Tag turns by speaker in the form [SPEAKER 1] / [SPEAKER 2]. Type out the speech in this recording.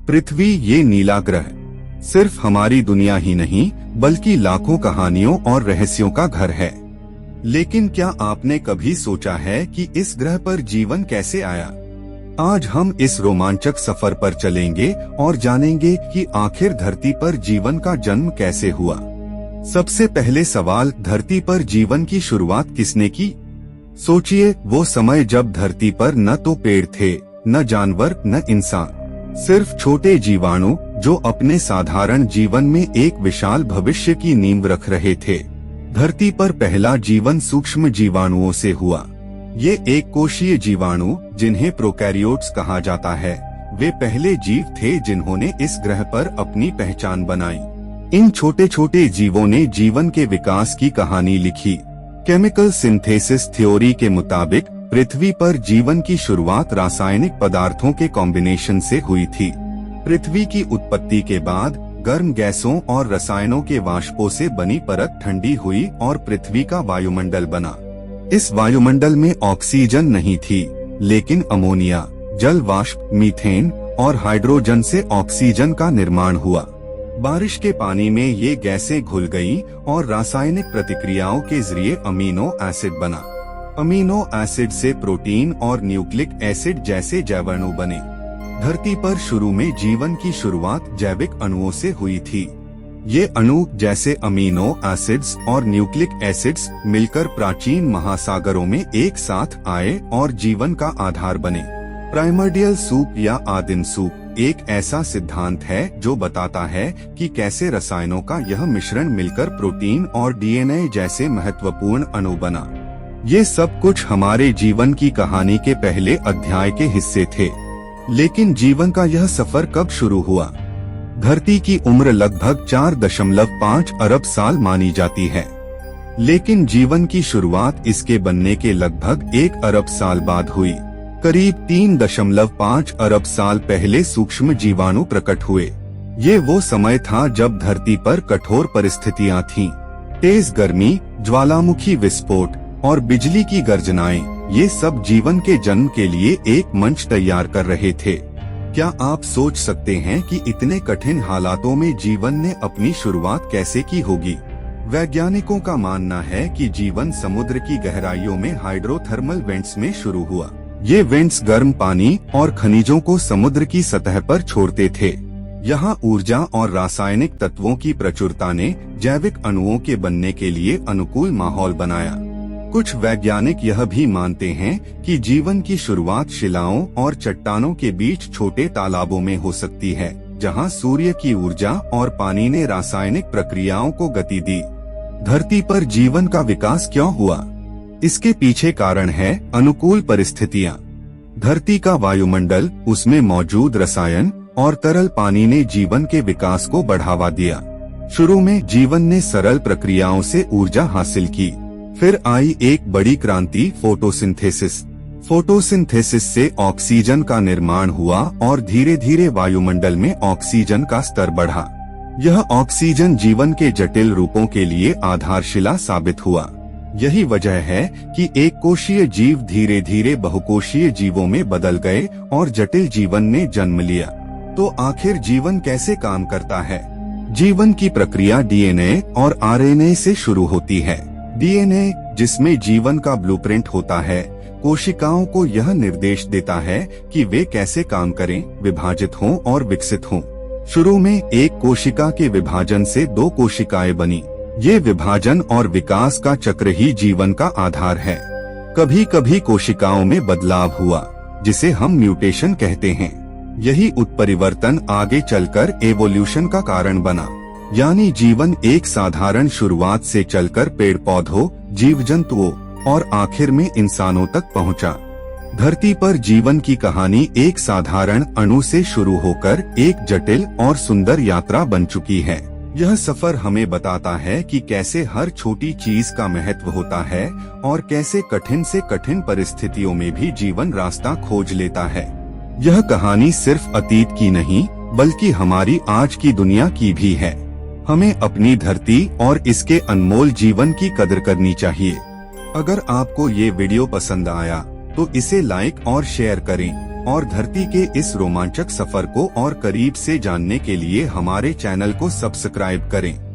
[SPEAKER 1] पृथ्वी ये नीला ग्रह सिर्फ हमारी दुनिया ही नहीं बल्कि लाखों कहानियों और रहस्यों का घर है। लेकिन क्या आपने कभी सोचा है कि इस ग्रह पर जीवन कैसे आया? आज हम इस रोमांचक सफर पर चलेंगे और जानेंगे कि आखिर धरती पर जीवन का जन्म कैसे हुआ। सबसे पहले सवाल, धरती पर जीवन की शुरुआत किसने की? सोचिए, वो समय जब धरती पर न तो पेड़ थे, न जानवर, न इंसान, सिर्फ छोटे जीवाणु जो अपने साधारण जीवन में एक विशाल भविष्य की नींव रख रहे थे। धरती पर पहला जीवन सूक्ष्म जीवाणुओं से हुआ। ये एक कोशीय जीवाणु, जिन्हें प्रोकैरियोट्स कहा जाता है, वे पहले जीव थे जिन्होंने इस ग्रह पर अपनी पहचान बनाई। इन छोटे छोटे जीवों ने जीवन के विकास की कहानी लिखी। केमिकल सिंथेसिस थ्योरी के मुताबिक पृथ्वी पर जीवन की शुरुआत रासायनिक पदार्थों के कॉम्बिनेशन से हुई थी। पृथ्वी की उत्पत्ति के बाद गर्म गैसों और रसायनों के वाष्पों से बनी परत ठंडी हुई और पृथ्वी का वायुमंडल बना। इस वायुमंडल में ऑक्सीजन नहीं थी, लेकिन अमोनिया, जल वाष्प, मीथेन और हाइड्रोजन से ऑक्सीजन का निर्माण हुआ। बारिश के पानी में ये गैसें घुल गईं और रासायनिक प्रतिक्रियाओं के जरिए अमीनो एसिड बना। अमीनो एसिड से प्रोटीन और न्यूक्लिक एसिड जैसे जैवाणु बने। धरती पर शुरू में जीवन की शुरुआत जैविक अणुओं से हुई थी। ये अणु जैसे अमीनो एसिड्स और न्यूक्लिक एसिड्स मिलकर प्राचीन महासागरों में एक साथ आए और जीवन का आधार बने। प्राइमर्डियल सूप या आदिम सूप एक ऐसा सिद्धांत है जो बताता है कि कैसे रसायनों का यह मिश्रण मिलकर प्रोटीन और डीएनए जैसे महत्वपूर्ण अणु बना। ये सब कुछ हमारे जीवन की कहानी के पहले अध्याय के हिस्से थे। लेकिन जीवन का यह सफर कब शुरू हुआ? धरती की उम्र लगभग 4.5 अरब साल मानी जाती है, लेकिन जीवन की शुरुआत इसके बनने के लगभग 1 अरब साल बाद हुई। करीब 3.5 अरब साल पहले सूक्ष्म जीवाणु प्रकट हुए। ये वो समय था जब धरती पर कठोर परिस्थितियां थीं। तेज गर्मी, ज्वालामुखी विस्फोट और बिजली की गर्जनाएं, ये सब जीवन के जन्म के लिए एक मंच तैयार कर रहे थे। क्या आप सोच सकते हैं कि इतने कठिन हालातों में जीवन ने अपनी शुरुआत कैसे की होगी? वैज्ञानिकों का मानना है कि जीवन समुद्र की गहराइयों में हाइड्रोथर्मल वेंट्स में शुरू हुआ। ये वेंट्स गर्म पानी और खनिजों को समुद्र की सतह पर छोड़ते थे। यहाँ ऊर्जा और रासायनिक तत्वों की प्रचुरता ने जैविक अणुओं के बनने के लिए अनुकूल माहौल बनाया। कुछ वैज्ञानिक यह भी मानते हैं कि जीवन की शुरुआत शिलाओं और चट्टानों के बीच छोटे तालाबों में हो सकती है, जहां सूर्य की ऊर्जा और पानी ने रासायनिक प्रक्रियाओं को गति दी। धरती पर जीवन का विकास क्यों हुआ? इसके पीछे कारण है अनुकूल परिस्थितियां। धरती का वायुमंडल, उसमें मौजूद रसायन और तरल पानी ने जीवन के विकास को बढ़ावा दिया। शुरू में जीवन ने सरल प्रक्रियाओं से ऊर्जा हासिल की। फिर आई एक बड़ी क्रांति, फोटोसिंथेसिस। फोटोसिंथेसिस से ऑक्सीजन का निर्माण हुआ और धीरे धीरे वायुमंडल में ऑक्सीजन का स्तर बढ़ा। यह ऑक्सीजन जीवन के जटिल रूपों के लिए आधारशिला साबित हुआ। यही वजह है कि एक कोशीय जीव धीरे धीरे बहुकोशीय जीवों में बदल गए और जटिल जीवन ने जन्म लिया। तो आखिर जीवन कैसे काम करता है? जीवन की प्रक्रिया डीएनए और आरएनए से शुरू होती है। डीएनए, जिसमें जीवन का ब्लूप्रिंट होता है, कोशिकाओं को यह निर्देश देता है कि वे कैसे काम करें, विभाजित हों और विकसित हों। शुरू में एक कोशिका के विभाजन से 2 कोशिकाएं बनी। ये विभाजन और विकास का चक्र ही जीवन का आधार है। कभी कभी कोशिकाओं में बदलाव हुआ, जिसे हम म्यूटेशन कहते हैं। यही उत्परिवर्तन आगे चलकर एवोल्यूशन का कारण बना, यानी जीवन एक साधारण शुरुआत से चलकर पेड़ पौधों, जीव जंतुओं और आखिर में इंसानों तक पहुंचा। धरती पर जीवन की कहानी एक साधारण अणु से शुरू होकर एक जटिल और सुंदर यात्रा बन चुकी है। यह सफर हमें बताता है कि कैसे हर छोटी चीज का महत्व होता है और कैसे कठिन से कठिन परिस्थितियों में भी जीवन रास्ता खोज लेता है। यह कहानी सिर्फ अतीत की नहीं, बल्कि हमारी आज की दुनिया की भी है। हमें अपनी धरती और इसके अनमोल जीवन की कदर करनी चाहिए। अगर आपको ये वीडियो पसंद आया तो इसे लाइक और शेयर करें और धरती के इस रोमांचक सफर को और करीब से जानने के लिए हमारे चैनल को सब्सक्राइब करें।